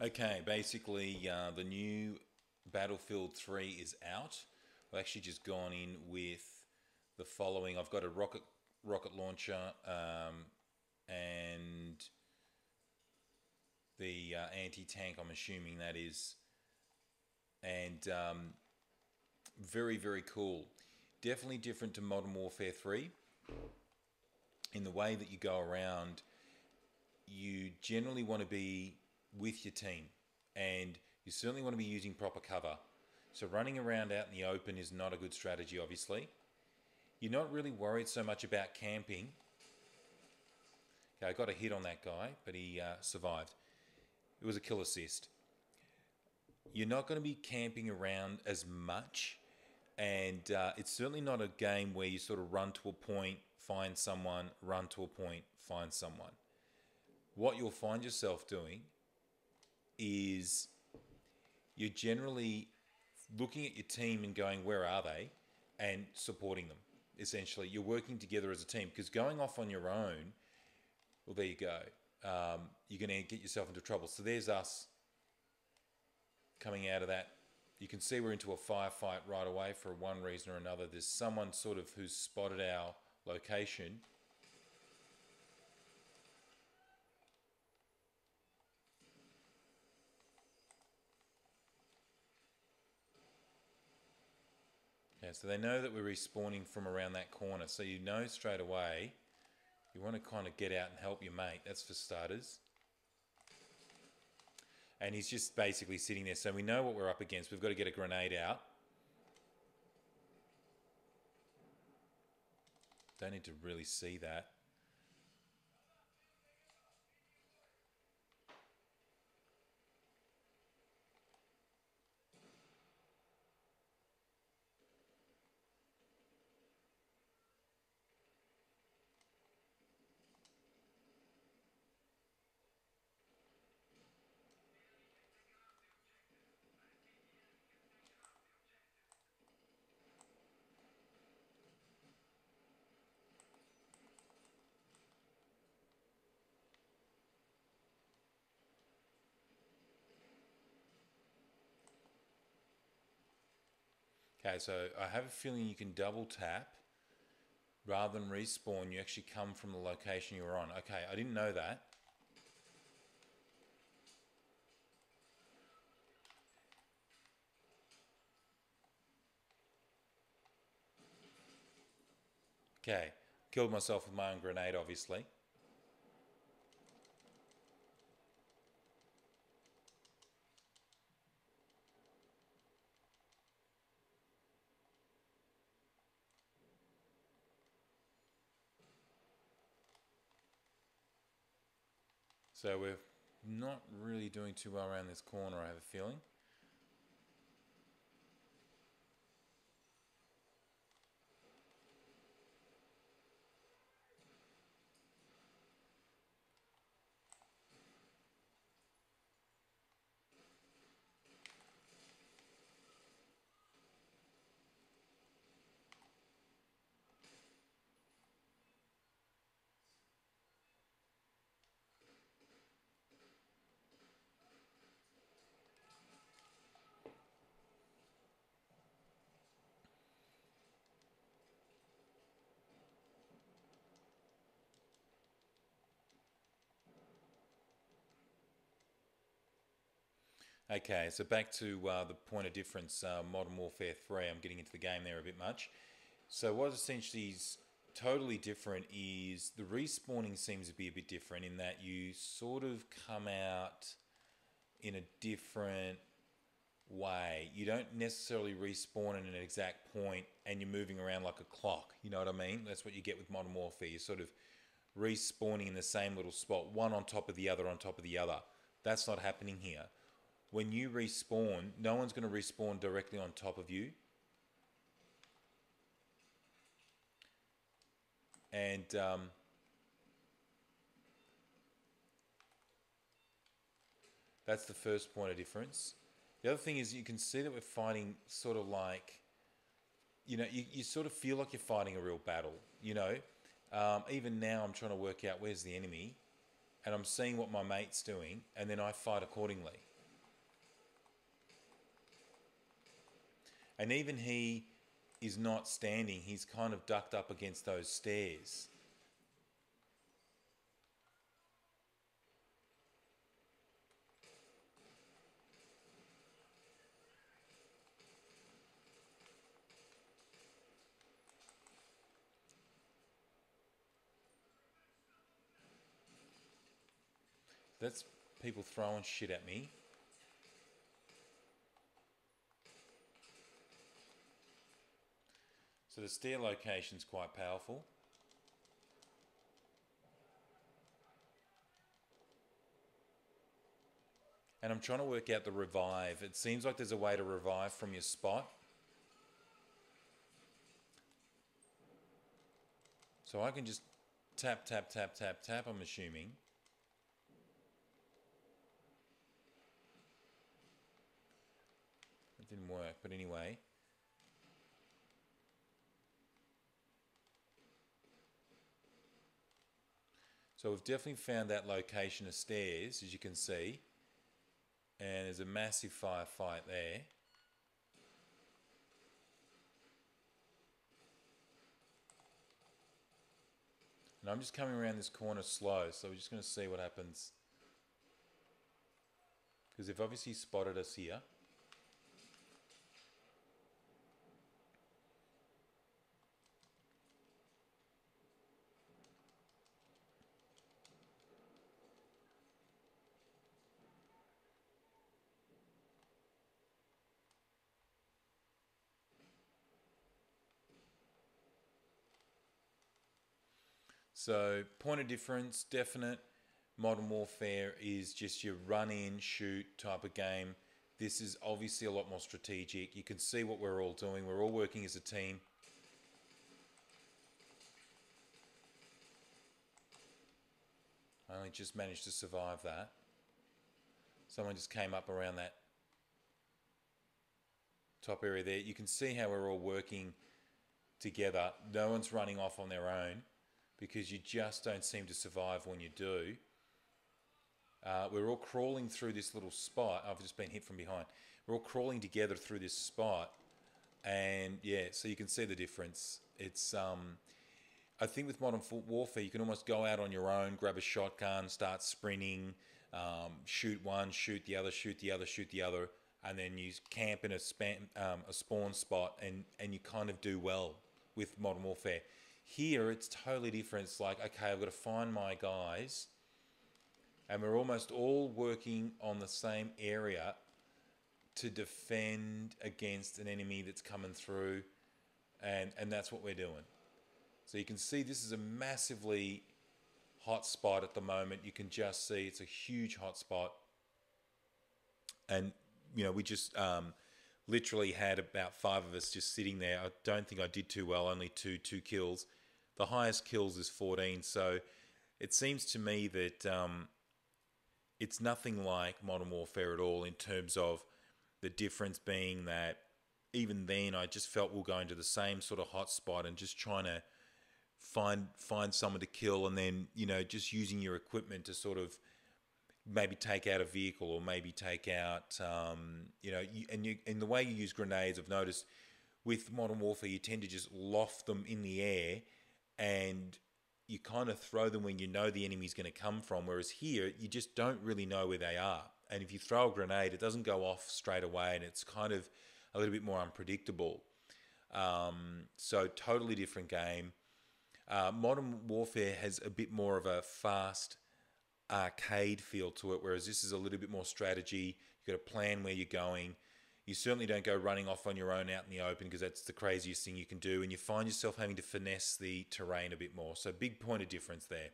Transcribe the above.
Okay, basically, the new Battlefield 3 is out. I've actually just gone in with the following. I've got a rocket launcher and the anti-tank. I'm assuming that is, and very very cool. Definitely different to Modern Warfare 3 in the way that you go around. You generally want to be with your team, and you certainly want to be using proper cover. So running around out in the open is not a good strategy, obviously. You're not really worried so much about camping. Okay, I got a hit on that guy, but he survived. It was a kill assist. You're not going to be camping around as much, and it's certainly not a game where you sort of run to a point, find someone, run to a point, find someone. What you'll find yourself doing is you're generally looking at your team and going, where are they? And supporting them. Essentially, you're working together as a team, because going off on your own, well, there you go. You're going to get yourself into trouble. So there's us coming out of that. You can see we're into a firefight right away for one reason or another. There's someone sort of who's spotted our location. Yeah, so they know that we're respawning from around that corner. So you know straight away you want to kind of get out and help your mate. That's for starters. And he's just basically sitting there. So we know what we're up against. We've got to get a grenade out. Don't need to really see that. Okay, so I have a feeling you can double tap. Rather than respawn, you actually come from the location you were on. Okay, I didn't know that. Okay, killed myself with my own grenade, obviously. So we're not really doing too well around this corner, I have a feeling. Okay, so back to the point of difference, Modern Warfare 3. I'm getting into the game there a bit much. So what essentially is totally different is the respawning seems to be a bit different in that you sort of come out in a different way. You don't necessarily respawn in an exact point and you're moving around like a clock. You know what I mean? That's what you get with Modern Warfare. You're sort of respawning in the same little spot, one on top of the other on top of the other. That's not happening here. When you respawn, no one's going to respawn directly on top of you. And that's the first point of difference. The other thing is you can see that we're fighting sort of like, you sort of feel like you're fighting a real battle, Even now I'm trying to work out where's the enemy and I'm seeing what my mate's doing and then I fight accordingly. And even he is not standing. He's kind of ducked up against those stairs. That's people throwing shit at me. So the stair location's quite powerful. And I'm trying to work out the revive. It seems like there's a way to revive from your spot. So I can just tap, tap, tap, tap, tap, I'm assuming. It didn't work, but anyway. So we've definitely found that location of stairs, as you can see. And there's a massive firefight there. And I'm just coming around this corner slow, so we're just going to see what happens. Because they've obviously spotted us here. So, point of difference, definite. Modern Warfare is just your run in, shoot type of game. This is obviously a lot more strategic. You can see what we're all doing. We're all working as a team. I only just managed to survive that. Someone just came up around that top area there. You can see how we're all working together. No one's running off on their own, because you just don't seem to survive when you do. We're all crawling through this little spot. I've just been hit from behind. We're all crawling together through this spot. And yeah, so you can see the difference. It's, I think with Modern Warfare, you can almost go out on your own, grab a shotgun, start sprinting, shoot one, shoot the other, shoot the other, shoot the other, and then you camp in a spawn spot, and you kind of do well with Modern Warfare. Here, it's totally different. It's like, okay, I've got to find my guys, and we're almost all working on the same area to defend against an enemy that's coming through, and that's what we're doing. So you can see this is a massively hot spot at the moment. You can just see it's a huge hot spot. And, you know, we just literally had about 5 of us just sitting there. I don't think I did too well, only two kills. The highest kills is 14, so it seems to me that it's nothing like Modern Warfare at all, in terms of the difference being that even then I just felt we were going to the same sort of hot spot and just trying to find someone to kill, and then, you know, just using your equipment to sort of maybe take out a vehicle, or maybe take out, you know, and the way you use grenades, I've noticed with Modern Warfare, you tend to just loft them in the air, and you kind of throw them when you know the enemy's going to come from, whereas here, you just don't really know where they are. And if you throw a grenade, it doesn't go off straight away, and it's kind of a little bit more unpredictable. So totally different game. Modern Warfare has a bit more of a fast arcade feel to it, whereas this is a little bit more strategy. You've got to plan where you're going. You certainly don't go running off on your own out in the open, because that's the craziest thing you can do, and you find yourself having to finesse the terrain a bit more. So big point of difference there.